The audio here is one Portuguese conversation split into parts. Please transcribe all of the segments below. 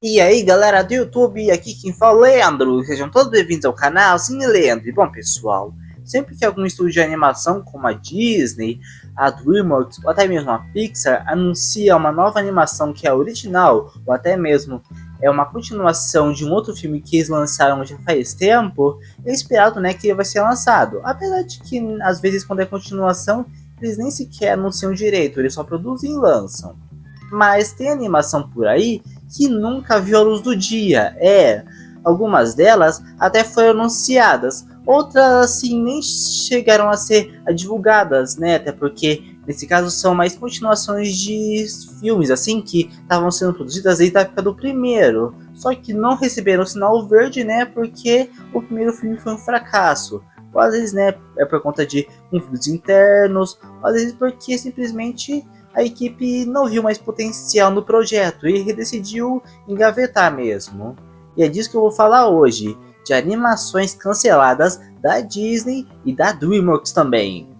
E aí galera do YouTube, aqui quem fala é Leandro, sejam todos bem-vindos ao canal Cine Leandro. E bom pessoal, sempre que algum estúdio de animação como a Disney, a DreamWorks ou até mesmo a Pixar anuncia uma nova animação que é original ou até mesmo é uma continuação de um outro filme que eles lançaram já faz tempo, é esperado, que ele vai ser lançado. Apesar de que às vezes quando é continuação eles nem sequer anunciam direito, eles só produzem e lançam. Mas tem animação por aí que nunca viu a luz do dia. Algumas delas até foram anunciadas, outras assim nem chegaram a ser divulgadas, até porque nesse caso são mais continuações de filmes assim que estavam sendo produzidas desde a época do primeiro, só que não receberam o sinal verde, porque o primeiro filme foi um fracasso. Ou às vezes, é por conta de conflitos internos, ou às vezes porque simplesmente a equipe não viu mais potencial no projeto e decidiu engavetar mesmo. E é disso que eu vou falar hoje, de animações canceladas da Disney e da DreamWorks também.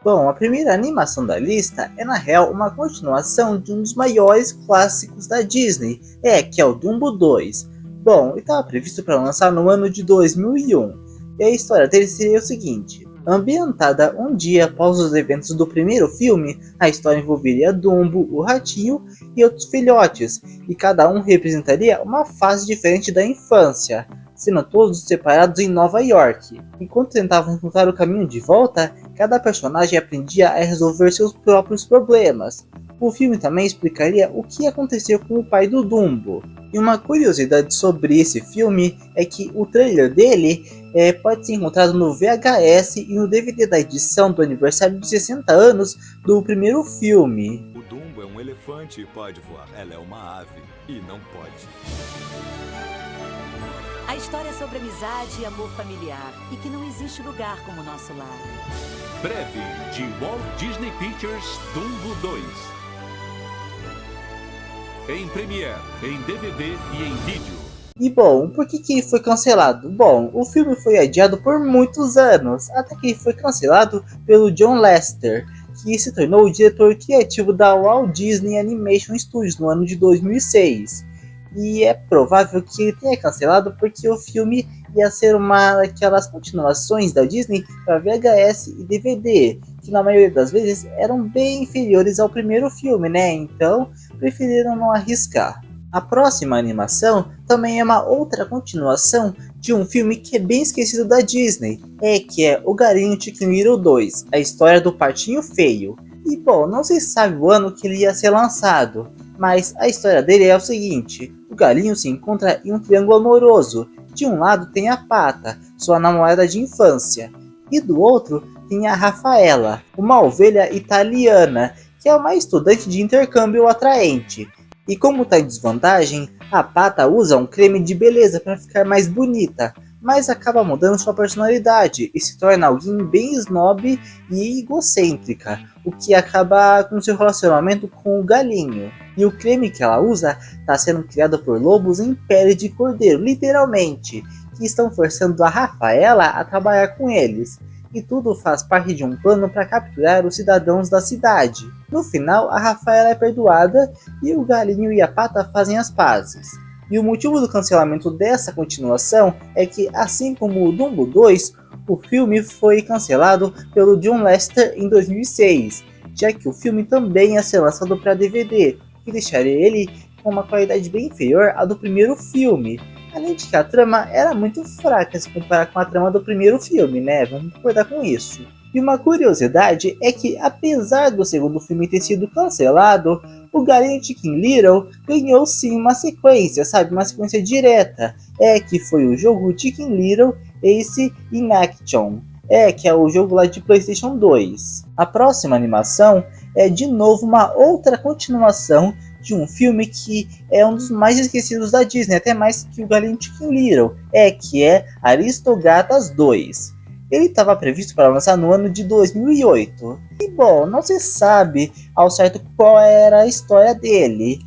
Bom, a primeira animação da lista é na real uma continuação de um dos maiores clássicos da Disney, que é o Dumbo 2. Bom, ele estava previsto para lançar no ano de 2001, e a história dele seria o seguinte. Ambientada um dia após os eventos do primeiro filme, a história envolveria Dumbo, o ratinho e outros filhotes, e cada um representaria uma fase diferente da infância, sendo todos separados em Nova York. Enquanto tentavam encontrar o caminho de volta, cada personagem aprendia a resolver seus próprios problemas. O filme também explicaria o que aconteceu com o pai do Dumbo. E uma curiosidade sobre esse filme é que o trailer dele pode ser encontrado no VHS e no DVD da edição do aniversário de 60 anos do primeiro filme. O Dumbo é um elefante e pode voar. Ela é uma ave e não pode. A história é sobre amizade e amor familiar, e que não existe lugar como o nosso lar. Breve, de Walt Disney Pictures, Dumbo 2. Em Premiere, em DVD e em vídeo. E bom, por que ele foi cancelado? Bom, o filme foi adiado por muitos anos, até que ele foi cancelado pelo John Lasseter, que se tornou o diretor criativo da Walt Disney Animation Studios no ano de 2006. E é provável que ele tenha cancelado porque o filme ia ser uma daquelas continuações da Disney para VHS e DVD, que na maioria das vezes eram bem inferiores ao primeiro filme, Então preferiram não arriscar. A próxima animação também é uma outra continuação de um filme que é bem esquecido da Disney, que é O Galinho Chicken Little 2, a história do Patinho Feio. E bom, não se sabe o ano que ele ia ser lançado, mas a história dele é o seguinte. O galinho se encontra em um triângulo amoroso. De um lado tem a Pata, sua namorada de infância, e do outro tem a Rafaela, uma ovelha italiana, que é uma estudante de intercâmbio atraente. E como está em desvantagem, a Pata usa um creme de beleza para ficar mais bonita, mas acaba mudando sua personalidade e se torna alguém bem snob e egocêntrica, o que acaba com seu relacionamento com o galinho. E o creme que ela usa está sendo criado por lobos em pele de cordeiro, literalmente, que estão forçando a Rafaela a trabalhar com eles. E tudo faz parte de um plano para capturar os cidadãos da cidade. No final, a Rafaela é perdoada e o galinho e a Pata fazem as pazes. E o motivo do cancelamento dessa continuação é que, assim como o Dumbo 2, o filme foi cancelado pelo John Lasseter em 2006, já que o filme também ia ser lançado para DVD, que deixaria ele com uma qualidade bem inferior à do primeiro filme. Além de que a trama era muito fraca se comparar com a trama do primeiro filme, Vamos concordar com isso. E uma curiosidade é que, apesar do segundo filme ter sido cancelado, o Galinho Chicken Little ganhou sim uma sequência, uma sequência direta, que foi o jogo Chicken Little Ace in Action, que é o jogo lá de PlayStation 2. A próxima animação é de novo uma outra continuação de um filme que é um dos mais esquecidos da Disney, até mais que o Galinho Chicken Little, que é Aristogatas 2. Ele estava previsto para lançar no ano de 2008. E bom, não se sabe ao certo qual era a história dele.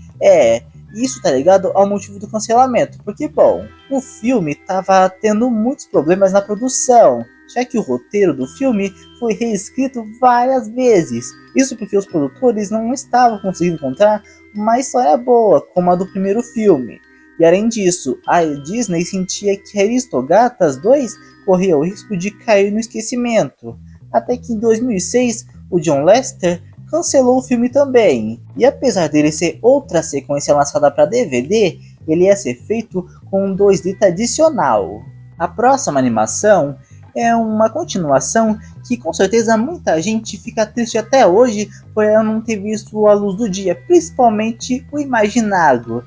Isso tá ligado ao motivo do cancelamento, porque bom, o filme estava tendo muitos problemas na produção, já que o roteiro do filme foi reescrito várias vezes. Isso porque os produtores não estavam conseguindo encontrar uma história boa, como a do primeiro filme. E além disso, a Disney sentia que Aristogatas 2 corria o risco de cair no esquecimento. Até que em 2006, o John Lasseter cancelou o filme também. E apesar dele ser outra sequência lançada para DVD, ele ia ser feito com um 2D tradicional. A próxima animação é uma continuação que com certeza muita gente fica triste até hoje por ela não ter visto a luz do dia, principalmente o Imaginário,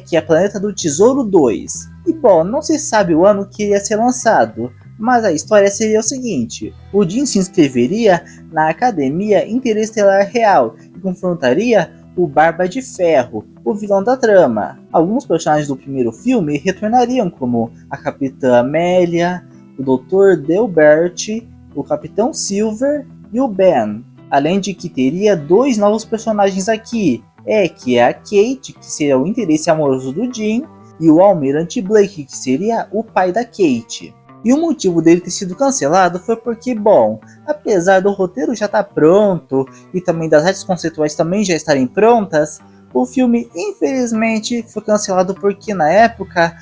que é Planeta do Tesouro 2. E bom, não se sabe o ano que iria ser lançado, mas a história seria o seguinte: o Jim se inscreveria na Academia Interestelar Real e confrontaria o Barba de Ferro, o vilão da trama. Alguns personagens do primeiro filme retornariam, como a Capitã Amélia, o Dr. Delbert, o Capitão Silver e o Ben. Além de que teria dois novos personagens aqui, que é a Kate, que seria o interesse amoroso do Jim, e o Almirante Blake, que seria o pai da Kate. E o motivo dele ter sido cancelado foi porque, bom, apesar do roteiro já estar pronto e também das artes conceituais também já estarem prontas, o filme infelizmente foi cancelado porque na época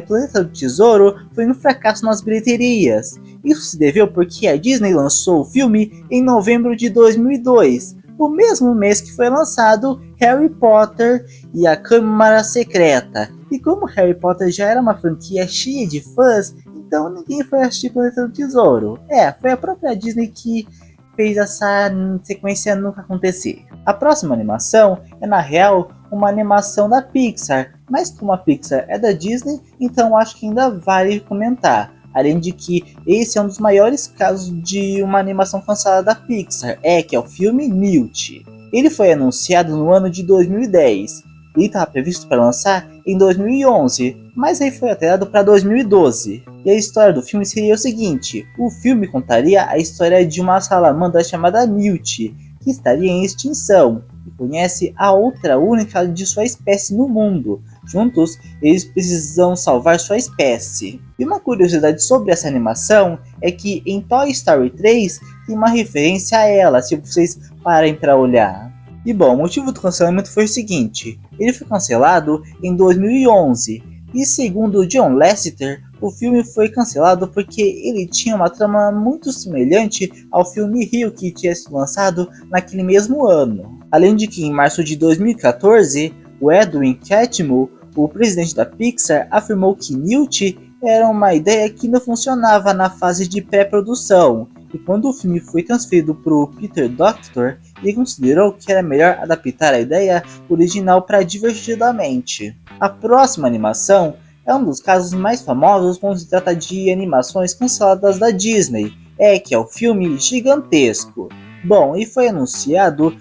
Planeta do Tesouro foi um fracasso nas bilheterias. Isso se deveu porque a Disney lançou o filme em novembro de 2002, o mesmo mês que foi lançado Harry Potter e a Câmara Secreta. E como Harry Potter já era uma franquia cheia de fãs, então ninguém foi assistir Planeta do Tesouro. Foi a própria Disney que fez essa sequência nunca acontecer. A próxima animação é na real uma animação da Pixar, mas como a Pixar é da Disney, então acho que ainda vale comentar. Além de que esse é um dos maiores casos de uma animação cancelada da Pixar, que é o filme Newt. Ele foi anunciado no ano de 2010, e estava previsto para lançar em 2011, mas aí foi alterado para 2012. E a história do filme seria o seguinte: o filme contaria a história de uma salamandra chamada Newt, que estaria em extinção, e conhece a outra única de sua espécie no mundo. Juntos, eles precisam salvar sua espécie. E uma curiosidade sobre essa animação é que em Toy Story 3 tem uma referência a ela, se vocês parem para olhar. E bom, o motivo do cancelamento foi o seguinte: ele foi cancelado em 2011, e segundo John Lasseter, o filme foi cancelado porque ele tinha uma trama muito semelhante ao filme Rio, que tinha sido lançado naquele mesmo ano. Além de que em março de 2014, o Edwin Catmull, o presidente da Pixar, afirmou que Newt era uma ideia que não funcionava na fase de pré-produção, e quando o filme foi transferido para o Peter Docter, ele considerou que era melhor adaptar a ideia original para Divertidamente. A próxima animação é um dos casos mais famosos quando se trata de animações canceladas da Disney, que é o filme Gigantesco. Bom, e foi anunciado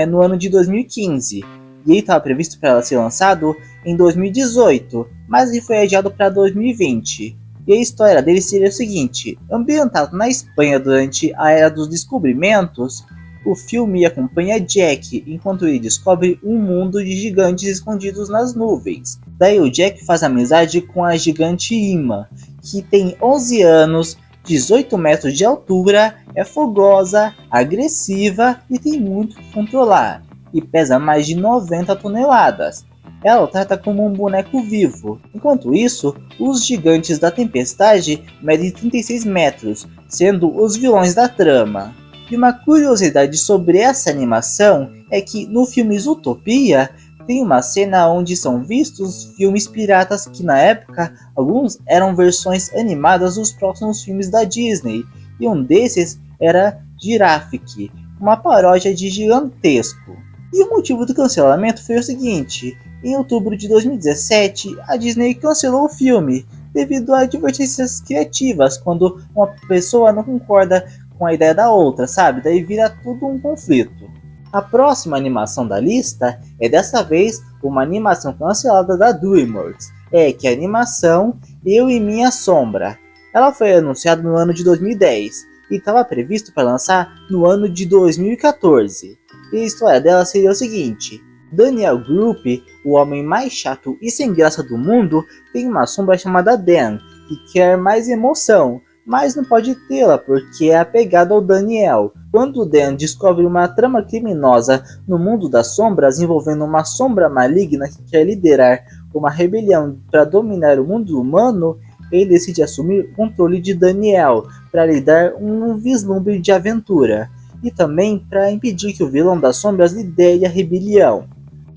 no ano de 2015, e ele estava previsto para ser lançado em 2018, mas ele foi adiado para 2020. E a história dele seria o seguinte: ambientado na Espanha durante a Era dos Descobrimentos, o filme acompanha Jack enquanto ele descobre um mundo de gigantes escondidos nas nuvens. Daí o Jack faz amizade com a gigante Ima, que tem 11 anos, 18 metros de altura, é fogosa, agressiva e tem muito que controlar, e pesa mais de 90 toneladas. Ela o trata como um boneco vivo. Enquanto isso, os gigantes da tempestade medem 36 metros, sendo os vilões da trama. E uma curiosidade sobre essa animação é que no filme Zootopia tem uma cena onde são vistos filmes piratas que na época alguns eram versões animadas dos próximos filmes da Disney, e um desses era Jurassic, uma paródia de Gigantesco. E o motivo do cancelamento foi o seguinte: em outubro de 2017, a Disney cancelou o filme devido a divergências criativas, quando uma pessoa não concorda com a ideia da outra, sabe? Daí vira tudo um conflito. A próxima animação da lista é dessa vez uma animação cancelada da DreamWorks, que é a animação Eu e Minha Sombra. Ela foi anunciada no ano de 2010 e estava previsto para lançar no ano de 2014. E a história dela seria o seguinte: Daniel Group, o homem mais chato e sem graça do mundo, tem uma sombra chamada Dan, que quer mais emoção, mas não pode tê-la porque é apegado ao Daniel. Quando Dan descobre uma trama criminosa no mundo das sombras envolvendo uma sombra maligna que quer liderar uma rebelião para dominar o mundo humano, ele decide assumir o controle de Daniel para lhe dar um vislumbre de aventura e também para impedir que o vilão das sombras lidere a rebelião.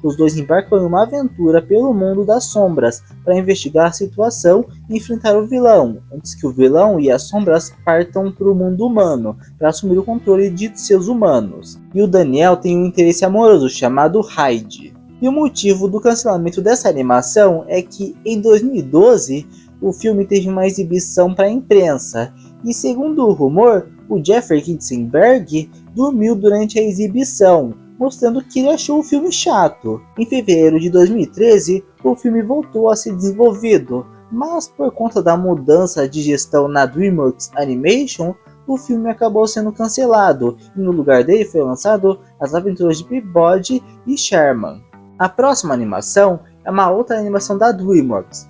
Os dois embarcam em uma aventura pelo mundo das sombras para investigar a situação e enfrentar o vilão, antes que o vilão e as sombras partam para o mundo humano para assumir o controle de seus humanos. E o Daniel tem um interesse amoroso chamado Hyde. E o motivo do cancelamento dessa animação é que em 2012 o filme teve uma exibição para a imprensa e, segundo o rumor, o Jeffrey Katzenberg dormiu durante a exibição, mostrando que ele achou o filme chato. Em fevereiro de 2013, o filme voltou a ser desenvolvido, mas por conta da mudança de gestão na DreamWorks Animation, o filme acabou sendo cancelado e no lugar dele foi lançado As Aventuras de Peabody e Sherman. A próxima animação é uma outra animação da DreamWorks,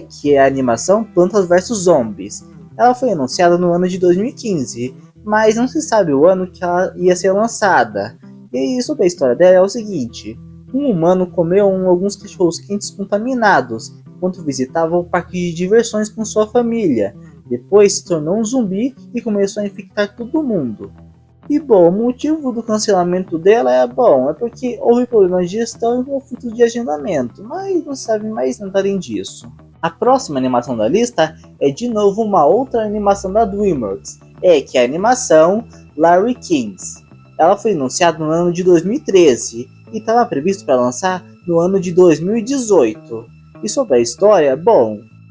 que é a animação Plantas vs Zombies. Ela foi anunciada no ano de 2015, mas não se sabe o ano que ela ia ser lançada. E sobre a história dela é o seguinte: um humano comeu alguns cachorros quentes contaminados enquanto visitava o parque de diversões com sua família. Depois se tornou um zumbi e começou a infectar todo mundo. E bom, o motivo do cancelamento dela é porque houve problemas de gestão e conflitos de agendamento, mas não se sabe mais nada além disso. A próxima animação da lista é de novo uma outra animação da DreamWorks, que é a animação Larry Kings. Ela foi anunciada no ano de 2013 e estava previsto para lançar no ano de 2018. E sobre a história,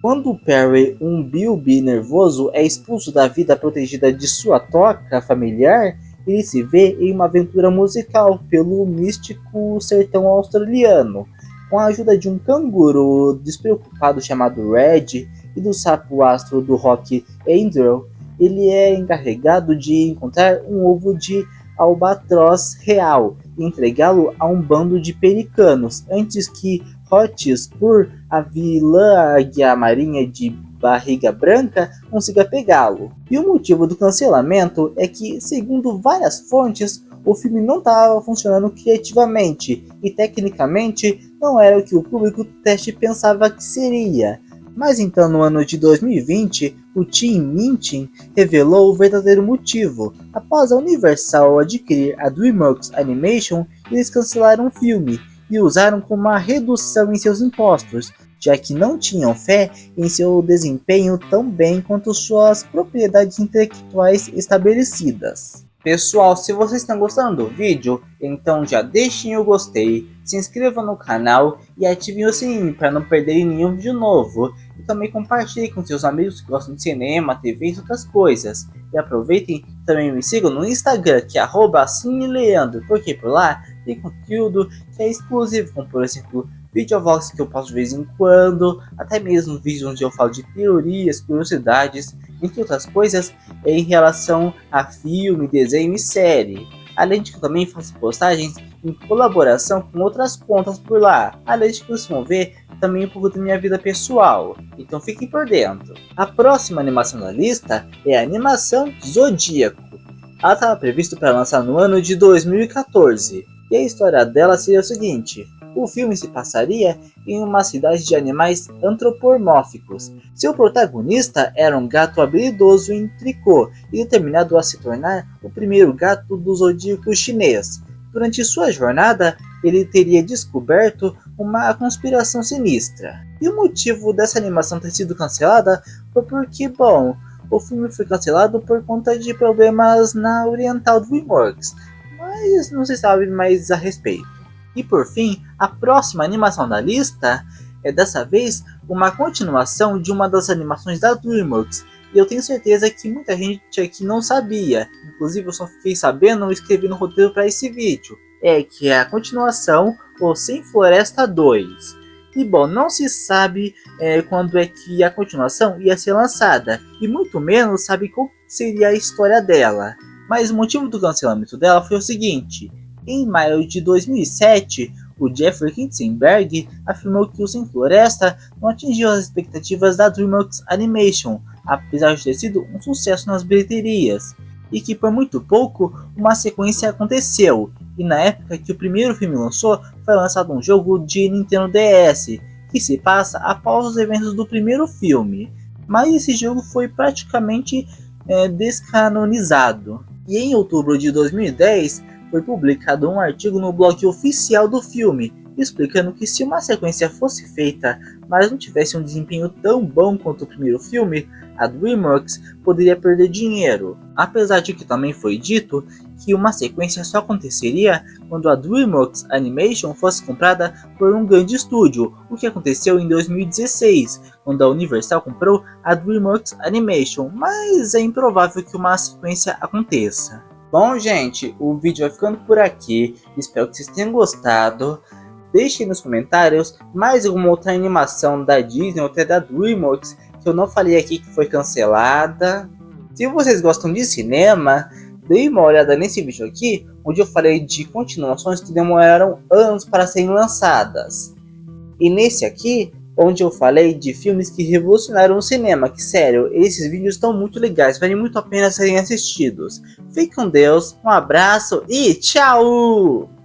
quando Perry, um Bilby nervoso, é expulso da vida protegida de sua toca familiar, ele se vê em uma aventura musical pelo místico sertão australiano. Com a ajuda de um canguru despreocupado chamado Red e do sapo astro do rock Andrew, ele é encarregado de encontrar um ovo de albatroz real e entregá-lo a um bando de pelicanos, antes que Hotspur, a vilã águia marinha de barriga branca, consiga pegá-lo. E o motivo do cancelamento é que, segundo várias fontes, o filme não estava funcionando criativamente e tecnicamente não era o que o público teste pensava que seria. Mas então, no ano de 2020, o Team Minchin revelou o verdadeiro motivo. Após a Universal adquirir a DreamWorks Animation, eles cancelaram o filme e usaram como uma redução em seus impostos, já que não tinham fé em seu desempenho tão bem quanto suas propriedades intelectuais estabelecidas. Pessoal, se vocês estão gostando do vídeo, então já deixem o gostei, se inscrevam no canal e ativem o sininho para não perderem nenhum vídeo novo. E também compartilhem com seus amigos que gostam de cinema, TV e outras coisas. E aproveitem também me sigam no Instagram, que é @cineleandro, porque por lá tem conteúdo que é exclusivo, como por exemplo videovlogs que eu posto de vez em quando, até mesmo vídeos onde eu falo de teorias, curiosidades, entre outras coisas em relação a filme, desenho e série. Além de que eu também faço postagens em colaboração com outras contas por lá. Além de que vocês vão ver também um pouco da minha vida pessoal. Então fiquem por dentro. A próxima animação da lista é a animação Zodíaco. Ela estava prevista para lançar no ano de 2014. E a história dela seria o seguinte: o filme se passaria em uma cidade de animais antropomórficos. Seu protagonista era um gato habilidoso em tricô e determinado a se tornar o primeiro gato do zodíaco chinês. Durante sua jornada, ele teria descoberto uma conspiração sinistra. E o motivo dessa animação ter sido cancelada foi porque, o filme foi cancelado por conta de problemas na Oriental DreamWorks, mas não se sabe mais a respeito. E por fim, a próxima animação da lista é dessa vez uma continuação de uma das animações da DreamWorks. E eu tenho certeza que muita gente aqui não sabia, inclusive eu só fiquei sabendo escrevendo o roteiro para esse vídeo. Que é a continuação, O Sem Floresta 2. E bom, não se sabe quando é que a continuação ia ser lançada, e muito menos sabe qual seria a história dela. Mas o motivo do cancelamento dela foi o seguinte: em maio de 2007, o Jeffrey Katzenberg afirmou que o Sem Floresta não atingiu as expectativas da DreamWorks Animation, apesar de ter sido um sucesso nas bilheterias, e que por muito pouco uma sequência aconteceu. E na época que o primeiro filme lançou, foi lançado um jogo de Nintendo DS, que se passa após os eventos do primeiro filme, mas esse jogo foi praticamente descanonizado. E em outubro de 2010, foi publicado um artigo no blog oficial do filme, explicando que se uma sequência fosse feita, mas não tivesse um desempenho tão bom quanto o primeiro filme, a DreamWorks poderia perder dinheiro. Apesar de que também foi dito que uma sequência só aconteceria quando a DreamWorks Animation fosse comprada por um grande estúdio, o que aconteceu em 2016, quando a Universal comprou a DreamWorks Animation, mas é improvável que uma sequência aconteça. Bom, gente, o vídeo vai ficando por aqui, espero que vocês tenham gostado. Deixem nos comentários mais alguma outra animação da Disney ou até da DreamWorks que eu não falei aqui que foi cancelada. Se vocês gostam de cinema, deem uma olhada nesse vídeo aqui, onde eu falei de continuações que demoraram anos para serem lançadas. E nesse aqui, onde eu falei de filmes que revolucionaram o cinema, que sério, esses vídeos estão muito legais, valem muito a pena serem assistidos. Fique com Deus, um abraço e tchau!